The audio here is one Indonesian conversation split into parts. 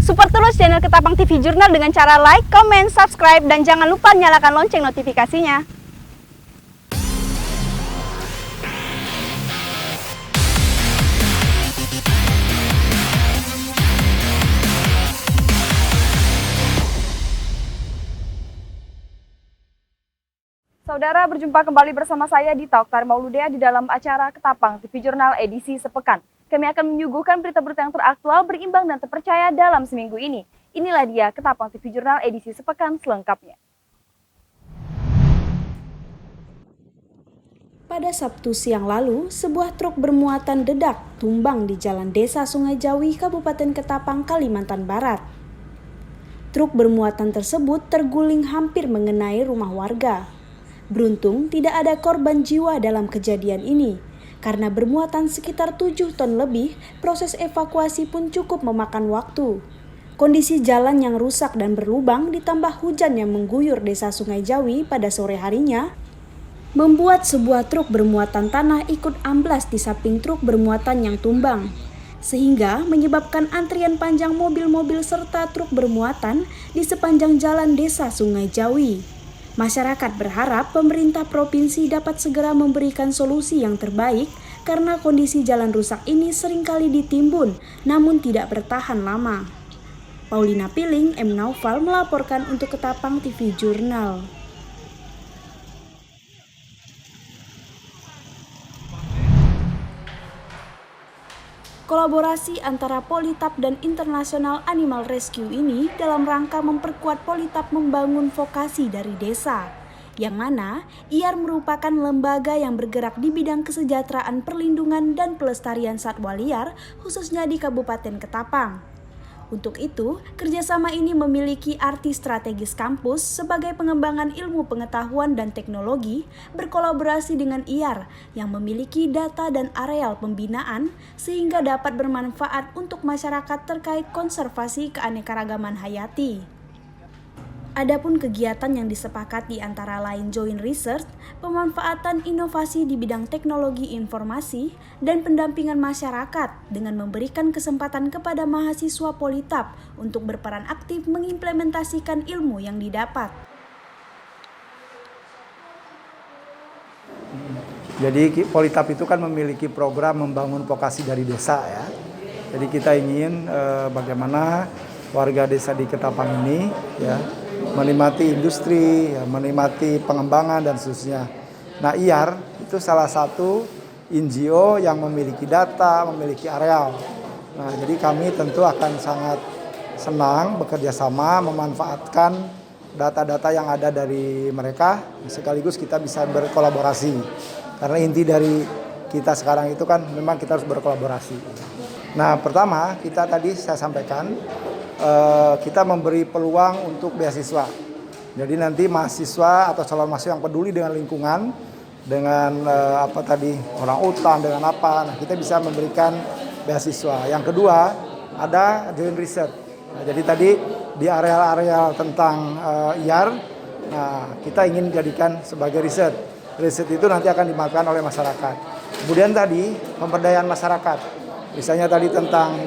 Support terus channel Ketapang TV Jurnal dengan cara like, comment, subscribe, dan jangan lupa nyalakan lonceng notifikasinya. Saudara, berjumpa kembali bersama saya di Oktar Mauludea di dalam acara Ketapang TV Jurnal edisi sepekan. Kami akan menyuguhkan berita-berita yang teraktual, berimbang, dan terpercaya dalam seminggu ini. Inilah dia Ketapang TV Jurnal edisi sepekan selengkapnya. Pada Sabtu siang lalu, sebuah truk bermuatan dedak tumbang di Jalan Desa Sungai Jawi, Kabupaten Ketapang, Kalimantan Barat. Truk bermuatan tersebut terguling hampir mengenai rumah warga. Beruntung tidak ada korban jiwa dalam kejadian ini. Karena bermuatan sekitar 7 ton lebih, proses evakuasi pun cukup memakan waktu. Kondisi jalan yang rusak dan berlubang ditambah hujan yang mengguyur Desa Sungai Jawi pada sore harinya, membuat sebuah truk bermuatan tanah ikut amblas di samping truk bermuatan yang tumbang. Sehingga menyebabkan antrian panjang mobil-mobil serta truk bermuatan di sepanjang jalan Desa Sungai Jawi. Masyarakat berharap pemerintah provinsi dapat segera memberikan solusi yang terbaik karena kondisi jalan rusak ini seringkali ditimbun namun tidak bertahan lama. Paulina Piling, M. Naufal melaporkan untuk Ketapang TV Jurnal. Kolaborasi antara Politap dan International Animal Rescue ini dalam rangka memperkuat Politap membangun vokasi dari desa, yang mana IAR merupakan lembaga yang bergerak di bidang kesejahteraan perlindungan dan pelestarian satwa liar, khususnya di Kabupaten Ketapang. Untuk itu, kerjasama ini memiliki arti strategis kampus sebagai pengembangan ilmu pengetahuan dan teknologi berkolaborasi dengan IAR yang memiliki data dan areal pembinaan sehingga dapat bermanfaat untuk masyarakat terkait konservasi keanekaragaman hayati. Adapun kegiatan yang disepakati antara lain joint research, pemanfaatan inovasi di bidang teknologi informasi, dan pendampingan masyarakat dengan memberikan kesempatan kepada mahasiswa Politap untuk berperan aktif mengimplementasikan ilmu yang didapat. Jadi Politap itu kan memiliki program membangun vokasi dari desa ya. Jadi kita ingin bagaimana warga desa di Ketapang ini ya menikmati industri, ya, menikmati pengembangan dan seterusnya. Nah, IAR itu salah satu NGO yang memiliki data, memiliki areal. Nah, jadi kami tentu akan sangat senang bekerja sama memanfaatkan data-data yang ada dari mereka, sekaligus kita bisa berkolaborasi. Karena inti dari kita sekarang itu kan memang kita harus berkolaborasi. Nah, pertama kita tadi saya sampaikan, kita memberi peluang untuk beasiswa. Jadi nanti mahasiswa atau calon mahasiswa yang peduli dengan lingkungan, dengan orang hutan, dengan apa, nah kita bisa memberikan beasiswa. Yang kedua ada joint research. Nah, jadi tadi di area-area tentang IAR, nah kita ingin jadikan sebagai riset. Riset itu nanti akan dimakan oleh masyarakat. Kemudian tadi pemberdayaan masyarakat. Misalnya tadi tentang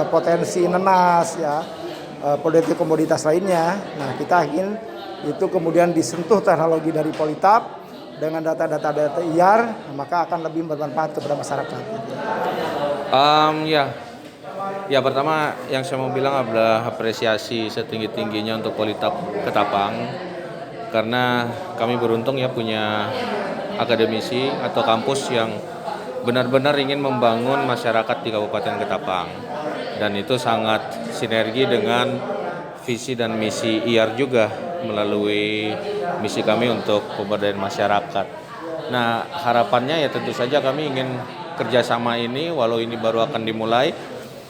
potensi nenas ya. Potensi komoditas lainnya. Nah, kita ingin itu kemudian disentuh teknologi dari Politap dengan data-data IAR, maka akan lebih bermanfaat kepada masyarakat. Ya pertama yang saya mau bilang adalah apresiasi setinggi-tingginya untuk Politap Ketapang karena kami beruntung ya punya akademisi atau kampus yang benar-benar ingin membangun masyarakat di Kabupaten Ketapang. Dan itu sangat sinergi dengan visi dan misi IAR juga melalui misi kami untuk pemberdayaan masyarakat. Nah, harapannya ya tentu saja kami ingin kerjasama ini, walau ini baru akan dimulai,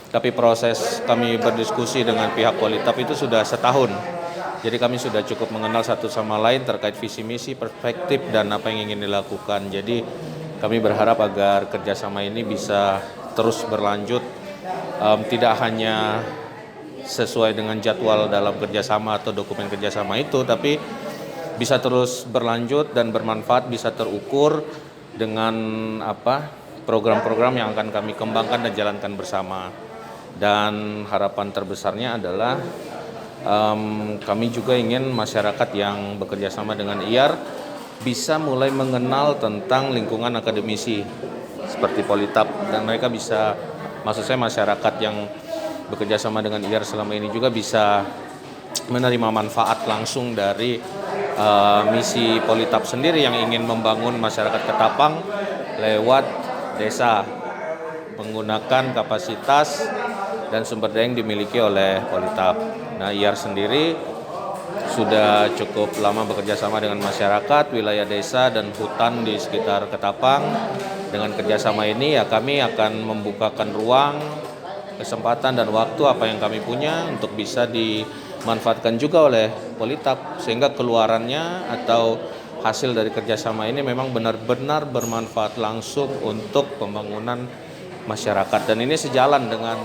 tapi proses kami berdiskusi dengan pihak Politap itu sudah setahun. Jadi kami sudah cukup mengenal satu sama lain terkait visi misi, perspektif, dan apa yang ingin dilakukan. Jadi kami berharap agar kerjasama ini bisa terus berlanjut. Tidak hanya sesuai dengan jadwal dalam kerjasama atau dokumen kerjasama itu, tapi bisa terus berlanjut dan bermanfaat, bisa terukur dengan program-program yang akan kami kembangkan dan jalankan bersama. Dan harapan terbesarnya adalah kami juga ingin masyarakat yang bekerja sama dengan IAR bisa mulai mengenal tentang lingkungan akademisi seperti Politap, dan mereka bisa, maksud saya masyarakat yang bekerja sama dengan IAR selama ini juga bisa menerima manfaat langsung dari misi Politap sendiri yang ingin membangun masyarakat Ketapang lewat desa menggunakan kapasitas dan sumber daya yang dimiliki oleh Politap. Nah, IAR sendiri sudah cukup lama bekerja sama dengan masyarakat, wilayah desa dan hutan di sekitar Ketapang. Dengan kerjasama ini ya kami akan membukakan ruang, kesempatan dan waktu apa yang kami punya untuk bisa dimanfaatkan juga oleh Politap, sehingga keluarannya atau hasil dari kerjasama ini memang benar-benar bermanfaat langsung untuk pembangunan masyarakat. Dan ini sejalan dengan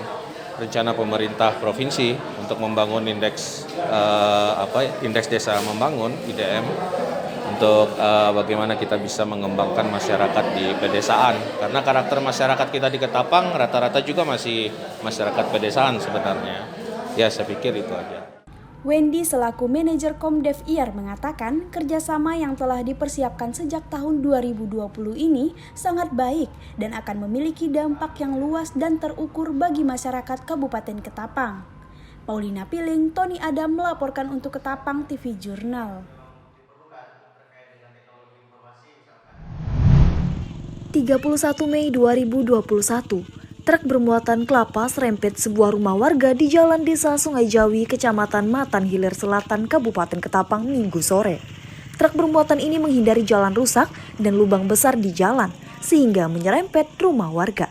rencana pemerintah provinsi untuk membangun indeks desa membangun IDM, untuk bagaimana kita bisa mengembangkan masyarakat di pedesaan, karena karakter masyarakat kita di Ketapang rata-rata juga masih masyarakat pedesaan sebenarnya. Ya, saya pikir itu aja. Wendy selaku manajer Komdev IAR mengatakan kerjasama yang telah dipersiapkan sejak tahun 2020 ini sangat baik dan akan memiliki dampak yang luas dan terukur bagi masyarakat Kabupaten Ketapang. Paulina Piling, Tony Adam melaporkan untuk Ketapang TV Jurnal. 31 Mei 2021, truk bermuatan kelapa serempet sebuah rumah warga di Jalan Desa Sungai Jawi, Kecamatan Matan Hilir Selatan, Kabupaten Ketapang, Minggu sore. Truk bermuatan ini menghindari jalan rusak dan lubang besar di jalan, sehingga menyerempet rumah warga.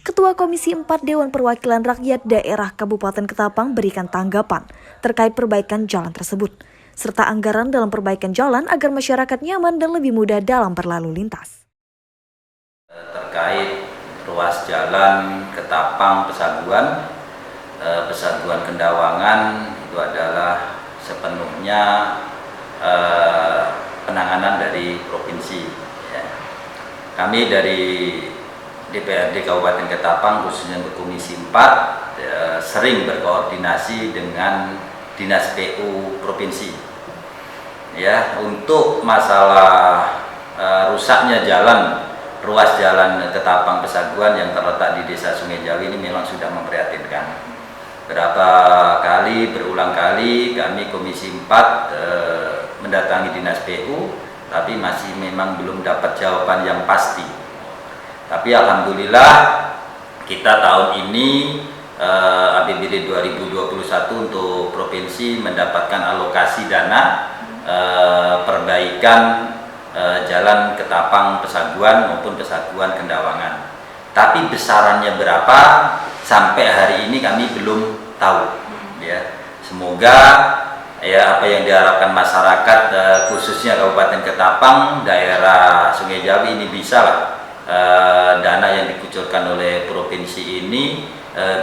Ketua Komisi 4 Dewan Perwakilan Rakyat Daerah Kabupaten Ketapang berikan tanggapan terkait perbaikan jalan tersebut, serta anggaran dalam perbaikan jalan agar masyarakat nyaman dan lebih mudah dalam berlalu lintas. Terkait ruas jalan Ketapang Pesaguan, Pesaguan Kendawangan itu adalah sepenuhnya penanganan dari provinsi. Ya. Kami dari DPRD Kabupaten Ketapang khususnya untuk Komisi 4 sering berkoordinasi dengan Dinas PU Provinsi. Ya, untuk masalah rusaknya ruas jalan Ketapang Pesaguan yang terletak di Desa Sungai Jawi ini memang sudah memprihatinkan. Berulang kali kami Komisi 4 mendatangi Dinas PU, tapi masih memang belum dapat jawaban yang pasti. Tapi alhamdulillah kita tahun ini APBD 2021 untuk provinsi mendapatkan alokasi dana perbaikan jalan Ketapang Pesaguan maupun Pesaguan Kendawangan. Tapi besarannya berapa sampai hari ini kami belum tahu. Ya, semoga ya apa yang diharapkan masyarakat khususnya Kabupaten Ketapang, daerah Sungai Jawi ini bisa lah dana yang dikucurkan oleh provinsi ini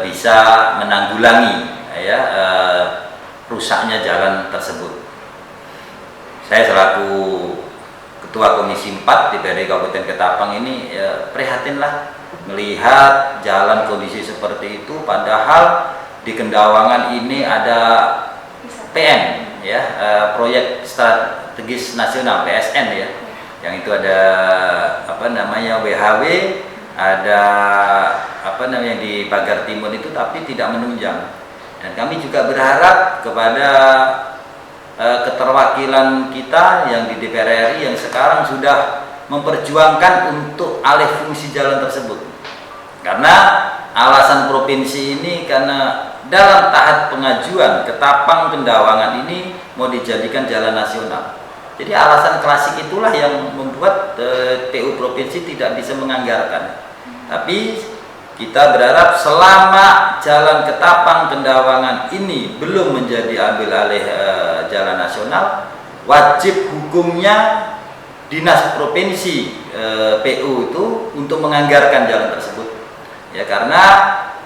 bisa menanggulangi ya rusaknya jalan tersebut. Saya selaku Ketua Komisi 4 DPRD Kabupaten Ketapang ini prihatinlah melihat jalan kondisi seperti itu, padahal di Kendawangan ini ada PN ya, proyek strategis nasional PSN ya, yang itu ada WHW, ada yang di Pagar Timur itu, tapi tidak menunjang. Dan kami juga berharap kepada keterwakilan kita yang di DPR RI yang sekarang sudah memperjuangkan untuk alih fungsi jalan tersebut, karena alasan provinsi ini karena dalam tahap pengajuan Ketapang Kendawangan ini mau dijadikan jalan nasional. Jadi alasan klasik itulah yang membuat PU provinsi tidak bisa menganggarkan. Tapi kita berharap selama jalan Ketapang Kendawangan ini belum menjadi ambil alih jalan nasional, wajib hukumnya dinas provinsi PU itu untuk menganggarkan jalan tersebut. Ya, karena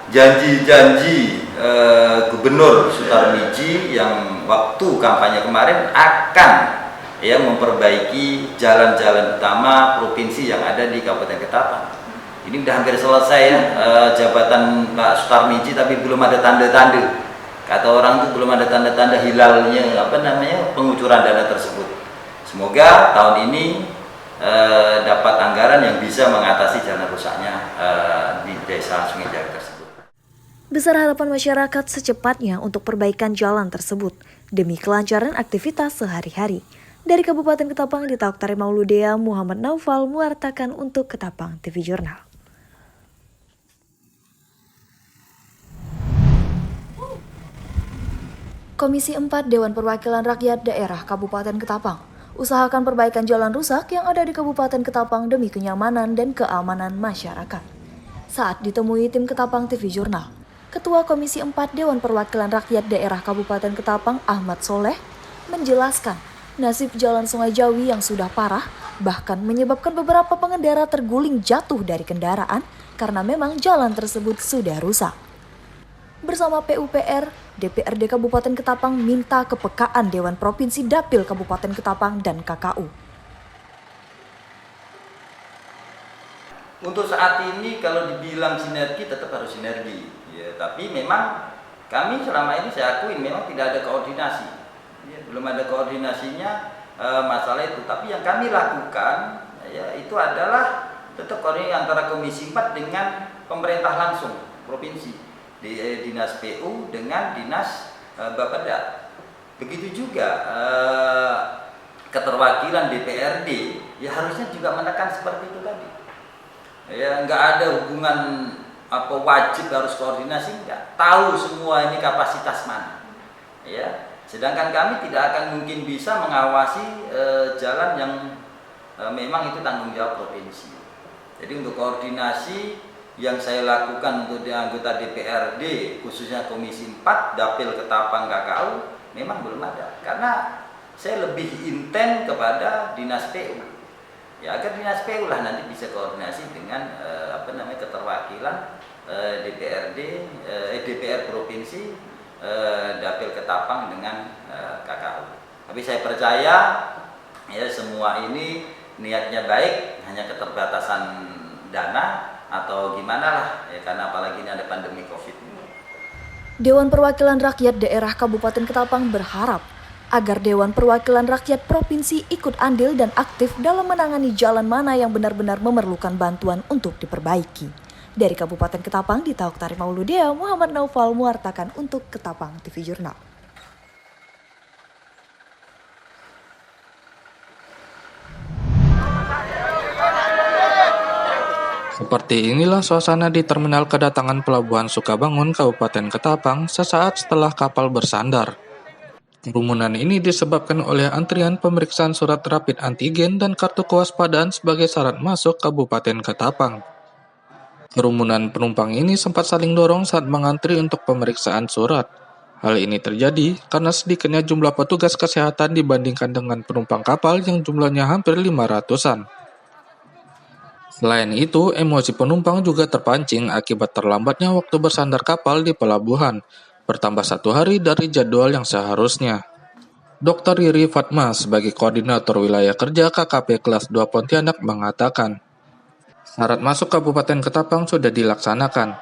janji-janji Gubernur Sutarmiji yang waktu kampanye kemarin akan memperbaiki jalan-jalan utama provinsi yang ada di Kabupaten Ketapang. Ini udah hampir selesai ya jabatan Pak Sutarmiji, tapi belum ada tanda-tanda. Kata orang tuh belum ada tanda-tanda hilalnya pengucuran dana tersebut. Semoga tahun ini dapat anggaran yang bisa mengatasi jalan rusaknya di desa Sungai Jawi tersebut. Besar harapan masyarakat secepatnya untuk perbaikan jalan tersebut demi kelancaran aktivitas sehari-hari. Dari Kabupaten Ketapang di Taoktari Mauludea, Muhammad Naufal mewartakan untuk Ketapang TV Jurnal. Komisi 4 Dewan Perwakilan Rakyat Daerah Kabupaten Ketapang usahakan perbaikan jalan rusak yang ada di Kabupaten Ketapang demi kenyamanan dan keamanan masyarakat. Saat ditemui tim Ketapang TV Jurnal, Ketua Komisi 4 Dewan Perwakilan Rakyat Daerah Kabupaten Ketapang Ahmad Soleh menjelaskan nasib jalan Sungai Jawi yang sudah parah bahkan menyebabkan beberapa pengendara terguling jatuh dari kendaraan karena memang jalan tersebut sudah rusak. Bersama PUPR, DPRD Kabupaten Ketapang minta kepekaan Dewan Provinsi Dapil Kabupaten Ketapang dan KKU. Untuk saat ini kalau dibilang sinergi tetap harus sinergi, ya, tapi memang kami selama ini saya akui memang tidak ada koordinasi, ya, belum ada koordinasinya masalah itu. Tapi yang kami lakukan ya, itu adalah tetap koordinasi antara Komisi 4 dengan pemerintah langsung provinsi. Di dinas PU dengan dinas Bapeda. Begitu juga keterwakilan DPRD ya harusnya juga menekan seperti itu tadi. Ya nggak ada hubungan wajib harus koordinasi, enggak. Tahu semua ini kapasitas mana. Ya. Sedangkan kami tidak akan mungkin bisa mengawasi jalan yang memang itu tanggung jawab provinsi. Jadi untuk koordinasi yang saya lakukan untuk anggota DPRD khususnya Komisi 4 Dapil Ketapang KKU memang belum ada, karena saya lebih intent kepada dinas PU ya, agar dinas PU lah nanti bisa koordinasi dengan keterwakilan DPR provinsi Dapil Ketapang dengan KKU. Tapi saya percaya ya semua ini niatnya baik, hanya keterbatasan dana atau gimana lah ya, karena apalagi ini ada pandemi Covid. Dewan Perwakilan Rakyat Daerah Kabupaten Ketapang berharap agar Dewan Perwakilan Rakyat Provinsi ikut andil dan aktif dalam menangani jalan mana yang benar-benar memerlukan bantuan untuk diperbaiki. Dari Kabupaten Ketapang di Taoktari Mauludea, Muhammad Naufal mewartakan untuk Ketapang TV Jurnal. Seperti inilah suasana di Terminal Kedatangan Pelabuhan Sukabangun, Kabupaten Ketapang sesaat setelah kapal bersandar. Kerumunan ini disebabkan oleh antrian pemeriksaan surat rapid antigen dan kartu kewaspadaan sebagai syarat masuk Kabupaten Ketapang. Kerumunan penumpang ini sempat saling dorong saat mengantri untuk pemeriksaan surat. Hal ini terjadi karena sedikitnya jumlah petugas kesehatan dibandingkan dengan penumpang kapal yang jumlahnya hampir 500-an. Selain itu, emosi penumpang juga terpancing akibat terlambatnya waktu bersandar kapal di pelabuhan, bertambah 1 hari dari jadwal yang seharusnya. Dr. Riri Fatma sebagai Koordinator Wilayah Kerja KKP Kelas 2 Pontianak mengatakan, syarat masuk Kabupaten Ketapang sudah dilaksanakan,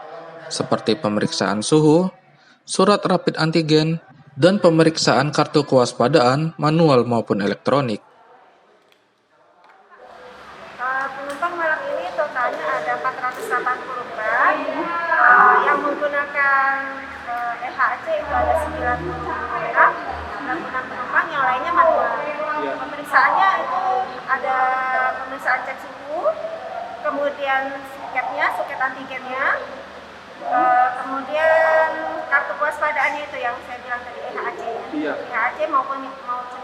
seperti pemeriksaan suhu, surat rapid antigen, dan pemeriksaan kartu kewaspadaan manual maupun elektronik. Penumpang malam ini totalnya ada 484 yang menggunakan EHC itu ada 96 penumpang, yang lainnya manual. Pemeriksaannya itu ada pemeriksaan cek suhu, kemudian suket antigennya, kemudian kartu kewaspadaannya itu yang saya bilang tadi EHC, EHC maupun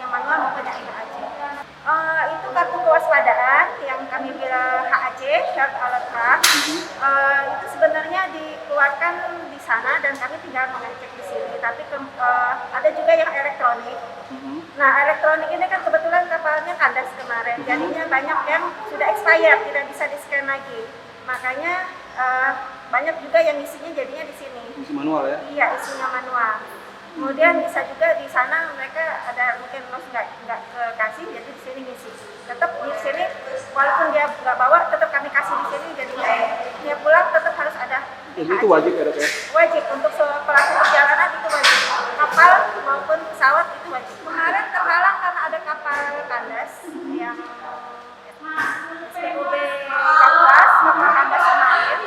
yang manual maupun yang EHC. Itu kartu kewaspadaan yang kami bilang HAC, Health Alert Card, itu sebenarnya dikeluarkan di sana dan kami tinggal mengecek di sini. Tapi ada juga yang elektronik. Nah, elektronik ini kan kebetulan kapalnya kandas kemarin, jadinya banyak yang sudah expired, tidak bisa di-scan lagi. Makanya banyak juga yang isinya jadinya di sini. Isi manual ya? Iya, isinya manual. Kemudian bisa juga di sana mereka ada mungkin nggak kasih, jadi di sini ngisi. Tetap di sini walaupun dia nggak bawa, tetap kami kasih di sini, jadi Jadi itu wajib ya dok ya? Wajib, untuk pelaku perjalanan itu wajib. Kapal maupun pesawat itu wajib. Kemarin terhalang karena ada kapal kandas yang SPUB Kapuas, kapal kandas kemarin.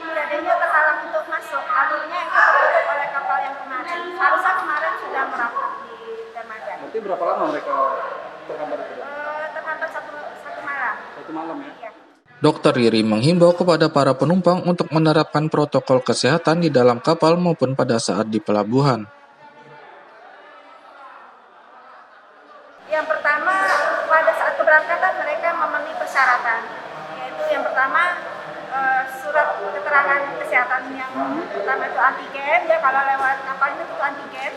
Jadinya terhalang untuk masuk. Alurnya itu tertutup oleh kapal yang kemarin. Harusnya kemarin sudah merapat di dermaga. Berarti berapa lama mereka terhambat itu? Terhambat satu malam. Satu malam ya? Iya. Dr. Riri menghimbau kepada para penumpang untuk menerapkan protokol kesehatan di dalam kapal maupun pada saat di pelabuhan. Yang pertama, pada saat keberangkatan mereka memenuhi persyaratan, yaitu yang pertama surat keterangan kesehatan yang pertama itu antigen, ya kalau lewat kapal itu antigen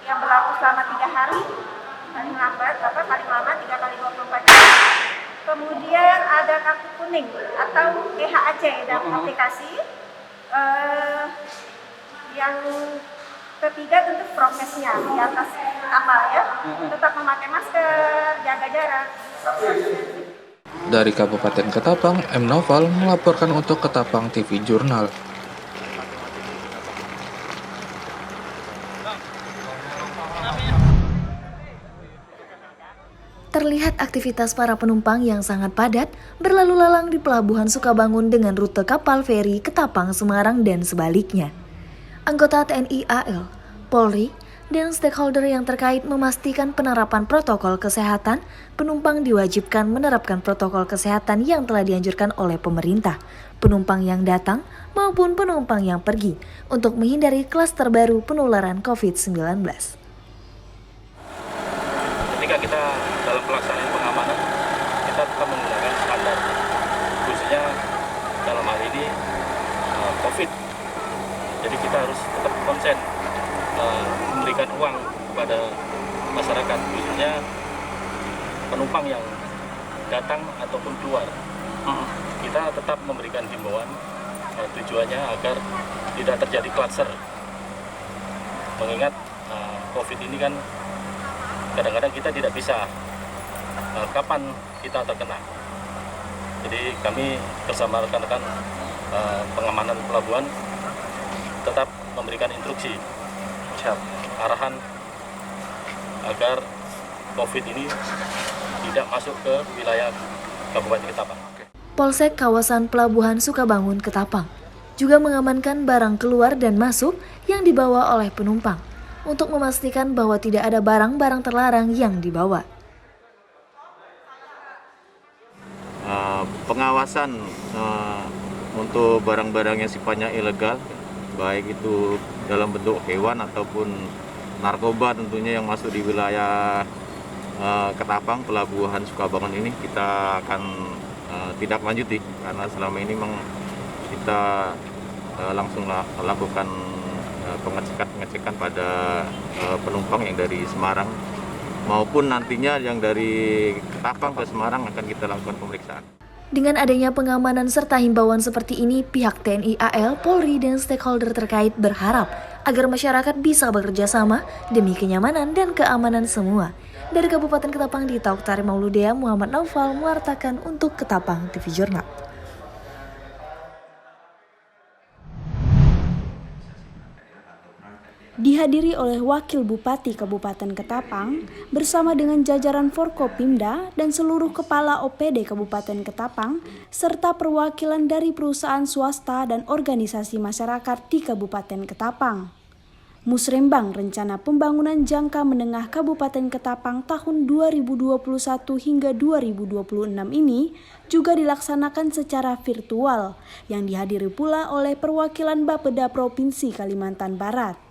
yang berlaku selama 3 hari, paling lambat, paling lama 3 kali 24 jam. Kemudian ada kartu kuning atau EHAC dalam aplikasi. Yang ketiga tentu prokesnya di atas kapal ya, tetap memakai masker, jaga jarak. Dari Kabupaten Ketapang, M. Noval melaporkan untuk Ketapang TV Jurnal. Terlihat aktivitas para penumpang yang sangat padat berlalu lalang di Pelabuhan Sukabangun dengan rute kapal feri Ketapang, Semarang, dan sebaliknya. Anggota TNI AL, Polri, dan stakeholder yang terkait memastikan penerapan protokol kesehatan. Penumpang diwajibkan menerapkan protokol kesehatan yang telah dianjurkan oleh pemerintah, penumpang yang datang maupun penumpang yang pergi, untuk menghindari klaster baru penularan COVID-19. Ketika kita dalam pelaksanaan pengamanan, kita tetap menggunakan standar, khususnya dalam hal ini COVID. Jadi kita harus tetap konsen memberikan uang kepada masyarakat, khususnya penumpang yang datang ataupun keluar. Kita tetap memberikan himbauan, tujuannya agar tidak terjadi klaster. Mengingat COVID ini kan kadang-kadang kita tidak bisa kapan kita terkena. Jadi kami bersama rekan-rekan pengamanan pelabuhan tetap memberikan instruksi, arahan agar COVID ini tidak masuk ke wilayah Kabupaten Ketapang. Polsek kawasan Pelabuhan Sukabangun, Ketapang juga mengamankan barang keluar dan masuk yang dibawa oleh penumpang untuk memastikan bahwa tidak ada barang-barang terlarang yang dibawa. Pengawasan untuk barang-barang yang sifatnya ilegal, baik itu dalam bentuk hewan ataupun narkoba tentunya yang masuk di wilayah Ketapang, Pelabuhan Sukabangun ini kita akan tidak lanjuti, karena selama ini memang kita langsung lakukan pengecekan pada penumpang yang dari Semarang maupun nantinya yang dari Ketapang ke Semarang akan kita lakukan pemeriksaan. Dengan adanya pengamanan serta himbauan seperti ini, pihak TNI AL, Polri, dan stakeholder terkait berharap agar masyarakat bisa bekerja sama demi kenyamanan dan keamanan semua. Dari Kabupaten Ketapang, Dita Oktari Mauludea, Muhammad Naufal mewartakan untuk Ketapang TV Jurnal. Dihadiri oleh Wakil Bupati Kabupaten Ketapang bersama dengan jajaran Forkopimda dan seluruh kepala OPD Kabupaten Ketapang serta perwakilan dari perusahaan swasta dan organisasi masyarakat di Kabupaten Ketapang. Musrembang Rencana Pembangunan Jangka Menengah Kabupaten Ketapang tahun 2021 hingga 2026 ini juga dilaksanakan secara virtual yang dihadiri pula oleh perwakilan Bapeda Provinsi Kalimantan Barat.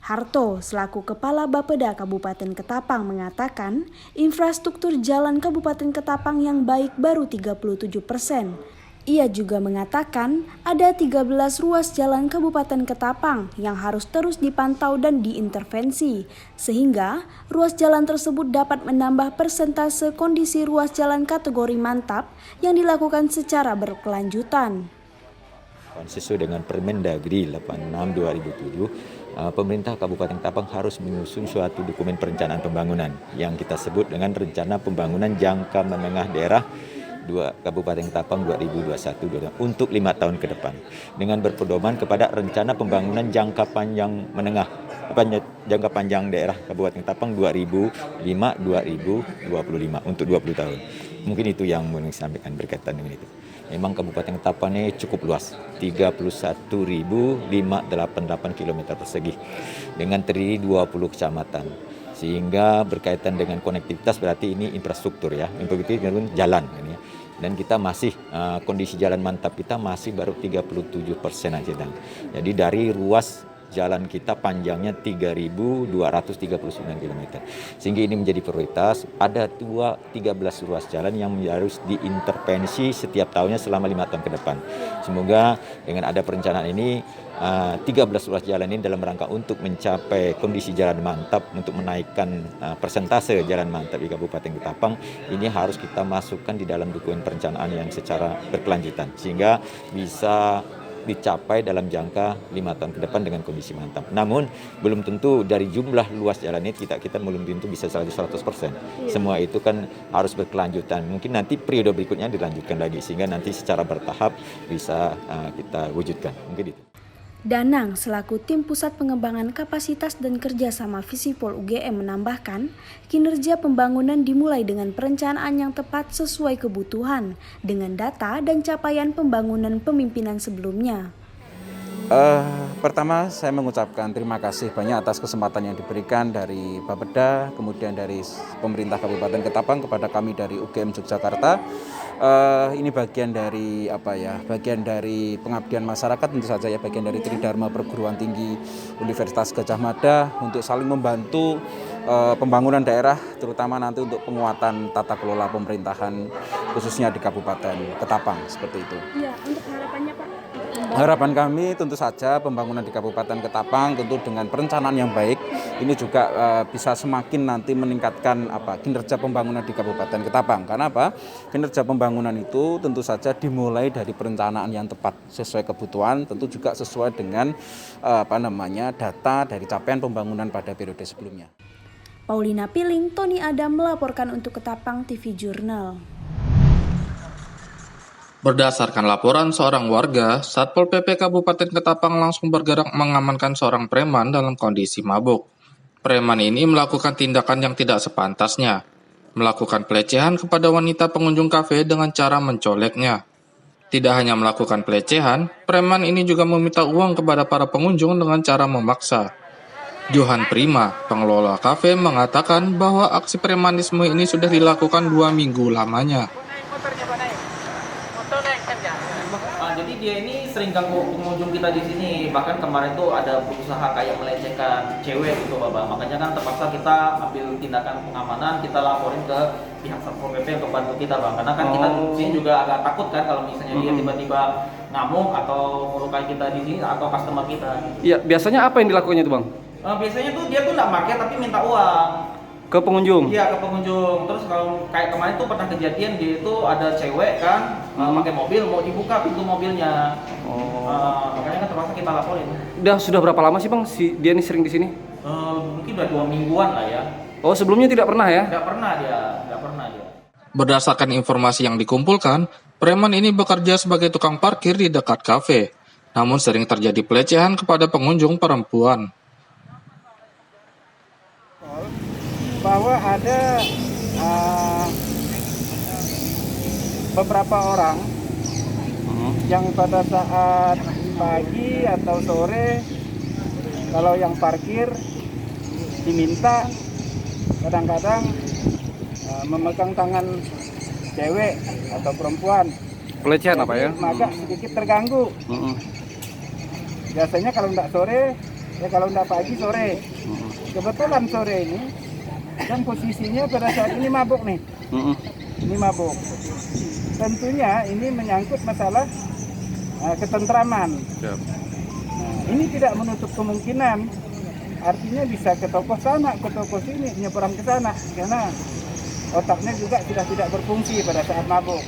Harto, selaku Kepala Bapeda Kabupaten Ketapang, mengatakan infrastruktur jalan Kabupaten Ketapang yang baik baru 37%. Ia juga mengatakan ada 13 ruas jalan Kabupaten Ketapang yang harus terus dipantau dan diintervensi, sehingga ruas jalan tersebut dapat menambah persentase kondisi ruas jalan kategori mantap yang dilakukan secara berkelanjutan. Sesuai dengan Permendagri 86/2007, pemerintah Kabupaten Ketapang harus menyusun suatu dokumen perencanaan pembangunan yang kita sebut dengan Rencana Pembangunan Jangka Menengah Daerah Kabupaten Ketapang 2021 untuk 5 tahun ke depan dengan berpedoman kepada rencana pembangunan jangka panjang menengah jangka panjang daerah Kabupaten Ketapang 2005-2025 untuk 20 tahun. Mungkin itu yang mau disampaikan berkaitan dengan itu. Memang Kabupaten Ketapang ini cukup luas, 31.588 km persegi dengan terdiri 20 kecamatan. Sehingga berkaitan dengan konektivitas berarti ini infrastruktur ya, infrastruktur jalan ini. Dan kita masih kondisi jalan mantap kita masih baru 37% aja. Jadi dari ruas jalan kita panjangnya 3.239 km. Sehingga ini menjadi prioritas. Ada 13 ruas jalan yang harus diintervensi setiap tahunnya selama 5 tahun ke depan. Semoga dengan ada perencanaan ini 13 ruas jalan ini dalam rangka untuk mencapai kondisi jalan mantap, untuk menaikkan persentase jalan mantap di Kabupaten Ketapang, ini harus kita masukkan di dalam dokumen perencanaan yang secara berkelanjutan sehingga bisa dicapai dalam jangka 5 tahun ke depan dengan kondisi mantap. Namun belum tentu dari jumlah luas jalan ini kita belum tentu bisa 100%. Semua itu kan harus berkelanjutan. Mungkin nanti periode berikutnya dilanjutkan lagi sehingga nanti secara bertahap bisa kita wujudkan. Mungkin itu. Danang selaku tim Pusat Pengembangan Kapasitas dan Kerjasama Visipol UGM menambahkan, kinerja pembangunan dimulai dengan perencanaan yang tepat sesuai kebutuhan, dengan data dan capaian pembangunan pemimpinan sebelumnya. Pertama saya mengucapkan terima kasih banyak atas kesempatan yang diberikan dari Bapeda, kemudian dari pemerintah Kabupaten Ketapang kepada kami dari UGM Yogyakarta. Ini bagian dari bagian dari pengabdian masyarakat tentu saja ya, bagian dari Tridharma Perguruan Tinggi Universitas Gadjah Mada untuk saling membantu pembangunan daerah, terutama nanti untuk penguatan tata kelola pemerintahan khususnya di Kabupaten Ketapang seperti itu. Ya, untuk harapannya Pak? Harapan kami tentu saja pembangunan di Kabupaten Ketapang tentu dengan perencanaan yang baik ini juga bisa semakin nanti meningkatkan kinerja pembangunan di Kabupaten Ketapang. Karena kinerja pembangunan itu tentu saja dimulai dari perencanaan yang tepat sesuai kebutuhan, tentu juga sesuai dengan data dari capaian pembangunan pada periode sebelumnya. Paulina Piling, Tony Adam melaporkan untuk Ketapang TV Jurnal. Berdasarkan laporan seorang warga, Satpol PP Kabupaten Ketapang langsung bergerak mengamankan seorang preman dalam kondisi mabuk. Preman ini melakukan tindakan yang tidak sepantasnya, melakukan pelecehan kepada wanita pengunjung kafe dengan cara mencoleknya. Tidak hanya melakukan pelecehan, preman ini juga meminta uang kepada para pengunjung dengan cara memaksa. Johan Prima, pengelola kafe, mengatakan bahwa aksi premanisme ini sudah dilakukan 2 minggu lamanya. Jadi dia ini sering ganggu pengunjung kita di sini. Bahkan kemarin tuh ada berusaha kayak melecehkan cewek gitu, Bapak. Makanya kan terpaksa kita ambil tindakan pengamanan, kita laporin ke pihak Satpol PP untuk bantu kita, Bang. Karena kan kita di sini juga agak takut kan kalau misalnya dia tiba-tiba ngamuk atau melukai kita di sini atau customer kita. Iya, biasanya apa yang dilakukannya itu, Bang? Biasanya tuh dia tuh nggak market tapi minta uang. Ke pengunjung? Iya, ke pengunjung. Terus kalau kayak kemarin tuh pernah kejadian dia itu ada cewek kan pakai mobil mau dibuka pintu mobilnya. Makanya kan terpaksa kita laporin. Sudah berapa lama sih Bang dia ini sering di sini? Mungkin udah 2 mingguan lah ya. Oh, sebelumnya tidak pernah ya? Nggak pernah dia. Berdasarkan informasi yang dikumpulkan, preman ini bekerja sebagai tukang parkir di dekat kafe. Namun sering terjadi pelecehan kepada pengunjung perempuan. Bahwa ada beberapa orang yang pada saat pagi atau sore kalau yang parkir diminta kadang-kadang memegang tangan cewek atau perempuan. Pelecehan apa ya? Maka sedikit terganggu. Biasanya kalau enggak sore, ya kalau enggak pagi sore. Kebetulan sore ini dan posisinya pada saat ini mabuk nih. Ini mabuk. Tentunya ini menyangkut masalah ketentraman. Nah, ini tidak menutup kemungkinan. Artinya bisa ke toko sana, ke toko sini, nyebrang ke sana. Karena otaknya juga sudah tidak berfungsi pada saat mabuk.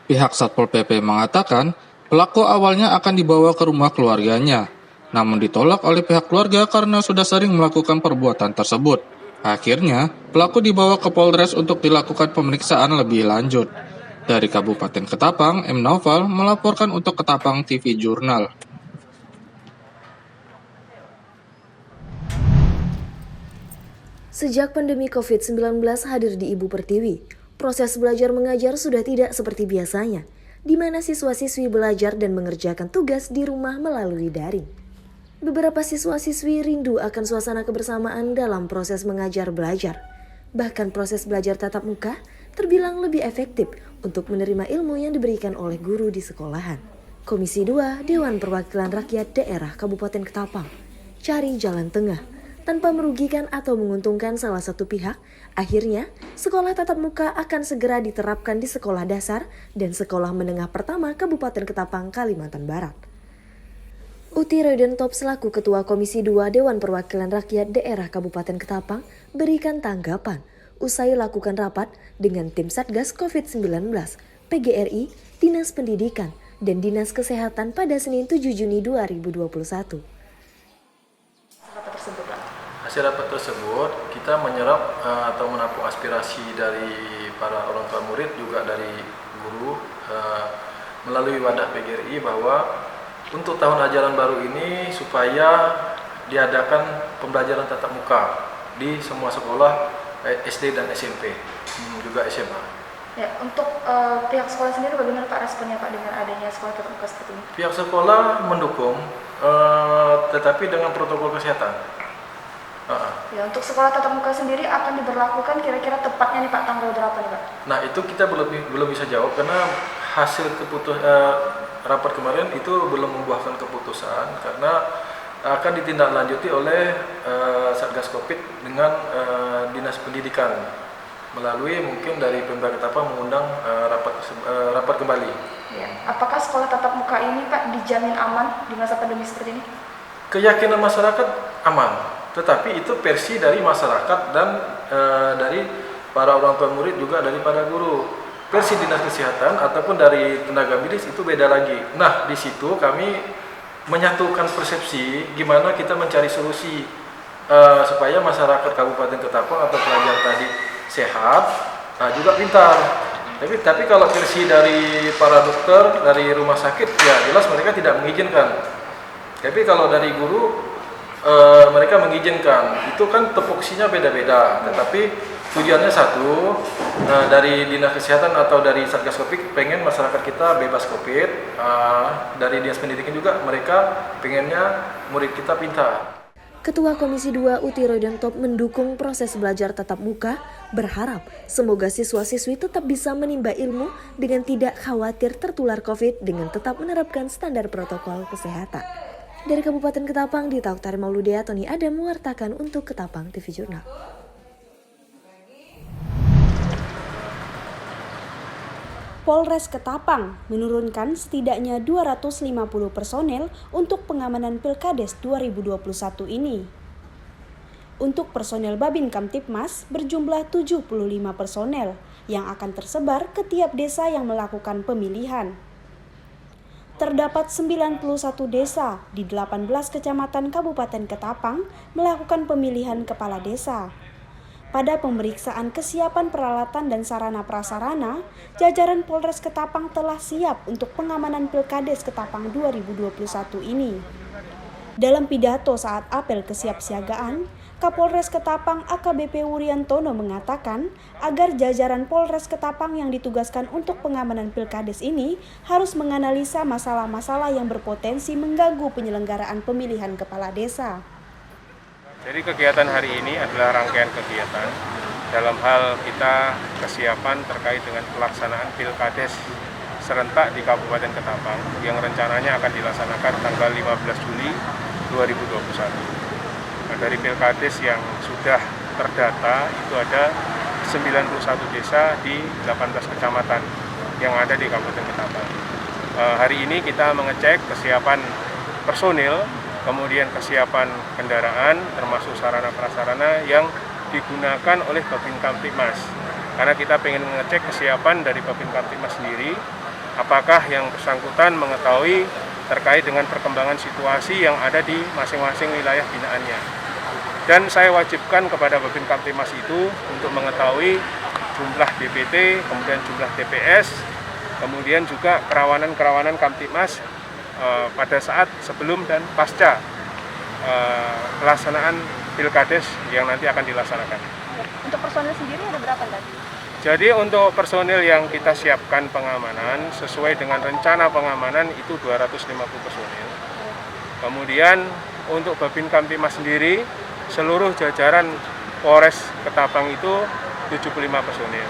Pihak Satpol PP mengatakan pelaku awalnya akan dibawa ke rumah keluarganya. Namun ditolak oleh pihak keluarga karena sudah sering melakukan perbuatan tersebut. Akhirnya, pelaku dibawa ke Polres untuk dilakukan pemeriksaan lebih lanjut. Dari Kabupaten Ketapang, M. Naufal melaporkan untuk Ketapang TV Jurnal. Sejak pandemi COVID-19 hadir di Ibu Pertiwi, proses belajar mengajar sudah tidak seperti biasanya, di mana siswa-siswi belajar dan mengerjakan tugas di rumah melalui daring. Beberapa siswa-siswi rindu akan suasana kebersamaan dalam proses mengajar belajar. Bahkan proses belajar tatap muka terbilang lebih efektif untuk menerima ilmu yang diberikan oleh guru di sekolahan. Komisi 2 Dewan Perwakilan Rakyat Daerah Kabupaten Ketapang cari jalan tengah. Tanpa merugikan atau menguntungkan salah satu pihak, akhirnya sekolah tatap muka akan segera diterapkan di sekolah dasar dan sekolah menengah pertama Kabupaten Ketapang, Kalimantan Barat. Uti Roydentop selaku Ketua Komisi 2 Dewan Perwakilan Rakyat Daerah Kabupaten Ketapang berikan tanggapan usai lakukan rapat dengan tim Satgas COVID-19, PGRI, Dinas Pendidikan, dan Dinas Kesehatan pada Senin 7 Juni 2021. Hasil rapat tersebut kita menyerap atau menampung aspirasi dari para orang tua murid juga dari guru melalui wadah PGRI bahwa untuk tahun ajaran baru ini supaya diadakan pembelajaran tatap muka di semua sekolah SD dan SMP juga SMA. Ya, untuk pihak sekolah sendiri bagaimana Pak responnya Pak dengan adanya sekolah tatap muka seperti ini? Pihak sekolah mendukung tetapi dengan protokol kesehatan. Ya, untuk sekolah tatap muka sendiri akan diberlakukan kira-kira tepatnya nih Pak tanggal berapa nih Pak? Nah itu kita belum bisa jawab karena hasil rapat kemarin itu belum membuahkan keputusan karena akan ditindaklanjuti oleh Satgas Covid dengan Dinas Pendidikan melalui mungkin dari Pemda Ketapang mengundang rapat kembali. Ya. Apakah sekolah tatap muka ini Pak dijamin aman di masa pandemi seperti ini? Keyakinan masyarakat aman. Tetapi itu versi dari masyarakat dan dari para orang tua murid juga daripada guru. Versi Dinas Kesehatan ataupun dari tenaga medis itu beda lagi. Nah, di situ kami menyatukan persepsi gimana kita mencari solusi supaya masyarakat Kabupaten Ketapang atau pelajar tadi sehat, juga pintar. Tapi kalau versi dari para dokter, dari rumah sakit, ya jelas mereka tidak mengizinkan. Tapi kalau dari guru, mereka mengizinkan. Itu kan tupoksinya beda-beda, tetapi tujuannya satu. Dari Dinas Kesehatan atau dari Satgas Covid pengen masyarakat kita bebas Covid. Dari Dinas Pendidikan juga mereka pengennya murid kita pintar. Ketua Komisi 2 Uti Roydentop mendukung proses belajar tatap muka, berharap semoga siswa-siswi tetap bisa menimba ilmu dengan tidak khawatir tertular COVID dengan tetap menerapkan standar protokol kesehatan. Dari Kabupaten Ketapang, Dita Oktari Mauludea, Tony Adam mewartakan untuk Ketapang TV Jurnal. Polres Ketapang menurunkan setidaknya 250 personel untuk pengamanan Pilkades 2021 ini. Untuk personel Babin Kamtipmas berjumlah 75 personel yang akan tersebar ke tiap desa yang melakukan pemilihan. Terdapat 91 desa di 18 kecamatan Kabupaten Ketapang melakukan pemilihan kepala desa. Pada pemeriksaan kesiapan peralatan dan sarana prasarana, jajaran Polres Ketapang telah siap untuk pengamanan Pilkades Ketapang 2021 ini. Dalam pidato saat apel kesiapsiagaan, Kapolres Ketapang AKBP Wuryantono mengatakan agar jajaran Polres Ketapang yang ditugaskan untuk pengamanan Pilkades ini harus menganalisa masalah-masalah yang berpotensi mengganggu penyelenggaraan pemilihan kepala desa. Jadi kegiatan hari ini adalah rangkaian kegiatan dalam hal kita kesiapan terkait dengan pelaksanaan Pilkades serentak di Kabupaten Ketapang yang rencananya akan dilaksanakan tanggal 15 Juli 2021. Dari Pilkades yang sudah terdata itu ada 91 desa di 18 kecamatan yang ada di Kabupaten Ketapang. Hari ini kita mengecek kesiapan personil, kemudian kesiapan kendaraan, termasuk sarana prasarana yang digunakan oleh Babin Kamtipmas. Karena kita ingin mengecek kesiapan dari Babin Kamtipmas sendiri, apakah yang bersangkutan mengetahui terkait dengan perkembangan situasi yang ada di masing-masing wilayah binaannya. Dan saya wajibkan kepada Babin Kamtipmas itu untuk mengetahui jumlah DPT, kemudian jumlah TPS, kemudian juga kerawanan-kerawanan Kamtibmas pada saat sebelum dan pasca pelaksanaan Pilkades yang nanti akan dilaksanakan. Untuk personil sendiri ada berapa tadi? Jadi untuk personil yang kita siapkan pengamanan sesuai dengan rencana pengamanan itu 250 personil. Kemudian untuk Babin Kamtibmas sendiri seluruh jajaran Polres Ketapang itu 75 personil.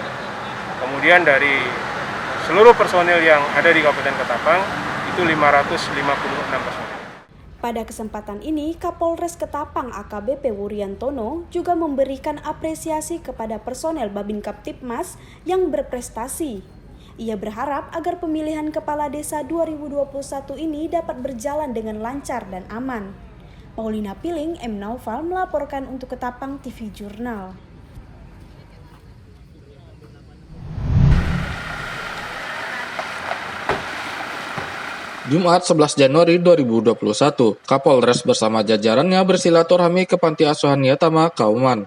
Kemudian dari seluruh personil yang ada di Kabupaten Ketapang itu 556 personil. Pada kesempatan ini, Kapolres Ketapang AKBP Wuryantono juga memberikan apresiasi kepada personel Babin Kamtibmas yang berprestasi. Ia berharap agar pemilihan Kepala Desa 2021 ini dapat berjalan dengan lancar dan aman. Paulina Piling, M. Naufal melaporkan untuk Ketapang TV Jurnal. Jumat 11 Januari 2021, Kapolres bersama jajarannya bersilaturahmi ke Panti Asuhan Yatama, Kauman.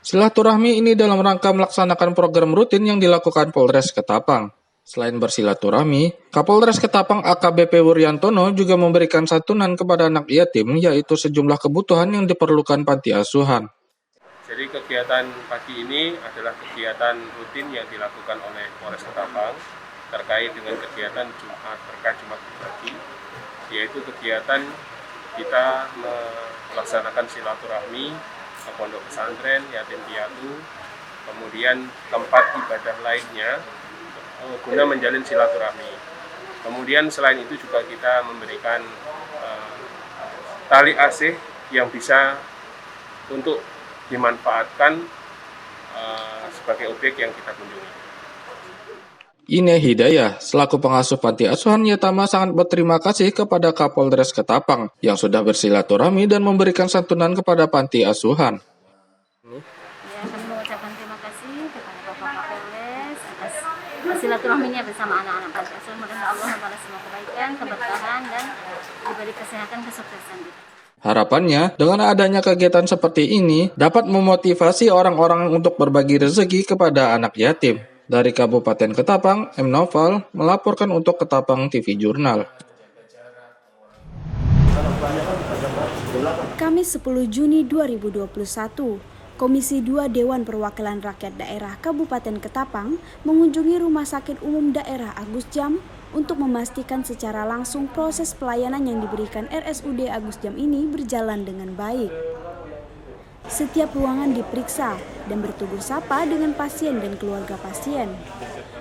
Silaturahmi ini dalam rangka melaksanakan program rutin yang dilakukan Polres Ketapang. Selain bersilaturahmi, Kapolres Ketapang AKBP Wuryantono juga memberikan santunan kepada anak yatim, yaitu sejumlah kebutuhan yang diperlukan Panti Asuhan. Jadi kegiatan pagi ini adalah kegiatan rutin yang dilakukan oleh Polres Ketapang terkait dengan kegiatan Jumat pagi, yaitu kegiatan kita melaksanakan silaturahmi ke pondok pesantren, yatim piatu, kemudian tempat ibadah lainnya guna menjalin silaturahmi. Kemudian selain itu juga kita memberikan tali asih yang bisa untuk dimanfaatkan sebagai objek yang kita kunjungi. Ine Hidayah, selaku pengasuh Panti Asuhan Yatama sangat berterima kasih kepada Kapolres Ketapang yang sudah bersilaturahmi dan memberikan santunan kepada Panti Asuhan. Ya, kami mengucapkan terima kasih kepada Bapak Kapolres atas silaturahminya bersama anak-anak Panti Asuhan. Mudah-mudahan Allah membalas semua kebaikan, keberkahan, dan diberi kesehatan, kesuksesan. Harapannya, dengan adanya kegiatan seperti ini, dapat memotivasi orang-orang untuk berbagi rezeki kepada anak yatim. Dari Kabupaten Ketapang, M. Naufal melaporkan untuk Ketapang TV Jurnal. Kamis 10 Juni 2021, Komisi 2 Dewan Perwakilan Rakyat Daerah Kabupaten Ketapang mengunjungi Rumah Sakit Umum Daerah Agus Jam untuk memastikan secara langsung proses pelayanan yang diberikan RSUD Agus Jam ini berjalan dengan baik. Setiap ruangan diperiksa dan bertegur sapa dengan pasien dan keluarga pasien.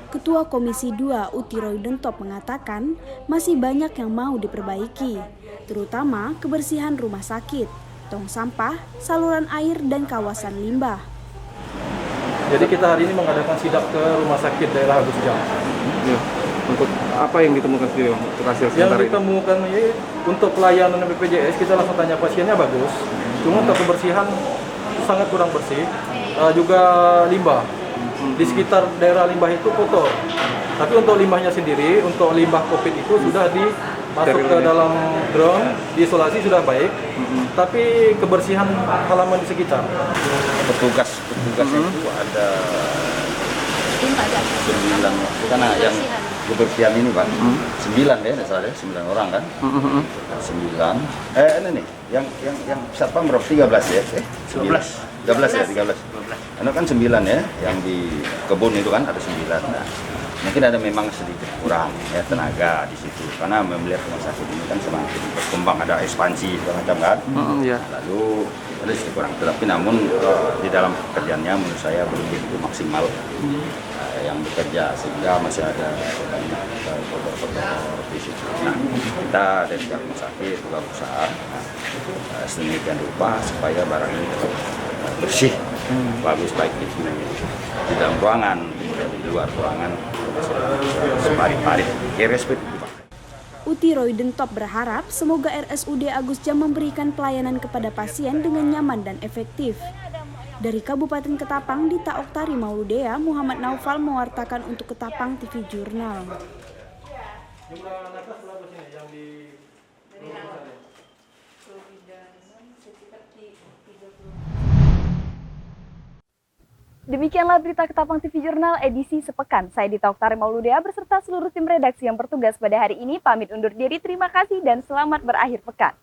Ketua Komisi 2 Uti Roydentop mengatakan masih banyak yang mau diperbaiki, terutama kebersihan rumah sakit, tong sampah, saluran air, dan kawasan limbah. Jadi kita hari ini mengadakan sidak ke Rumah Sakit Daerah Agus Jam. Ya. Untuk apa yang ditemukan sendiri untuk hasil sementara Yang ditemukan ya, untuk pelayanan BPJS kita langsung tanya pasiennya bagus. Cuma untuk kebersihan sangat kurang bersih, juga limbah. Di sekitar daerah limbah itu kotor. Tapi untuk limbahnya sendiri, untuk limbah COVID itu sudah dimasuk ke dalam drum, diisolasi sudah baik. Tapi kebersihan halaman di sekitar. Petugas itu ada 9, karena yang kebersihan ini Pak, 9 ya, salah 9 orang kan, 9. Ini nih, yang satpam berapa? 13 ya? 13 ya, 13. Karena kan 9 ya, yang di kebun itu kan ada 9. Nah, mungkin ada memang sedikit kurang ya tenaga di situ, karena melihat rumah sakit ini kan semakin berkembang, ada ekspansi segala macam kan. Lalu ada sedikit kurang, tetapi namun di dalam pekerjaannya menurut saya belum begitu maksimal yang bekerja, sehingga masih ada banyak kotor-kotor di situ. Nah, kita dari rumah sakit juga berusaha sedemikian rupa supaya barang ini tetap bersih, bagus, baik itu di dalam ruangan, kemudian di luar ruangan, separit-parit, respect. Uti Roydentop berharap semoga RSUD Agus Jam memberikan pelayanan kepada pasien dengan nyaman dan efektif. Dari Kabupaten Ketapang, Dita Oktari Mauludea, Muhammad Naufal mewartakan untuk Ketapang TV Jurnal. Demikianlah berita Ketapang TV Jurnal edisi sepekan. Saya Dita Oktari Mauludea beserta seluruh tim redaksi yang bertugas pada hari ini pamit undur diri. Terima kasih dan selamat berakhir pekan.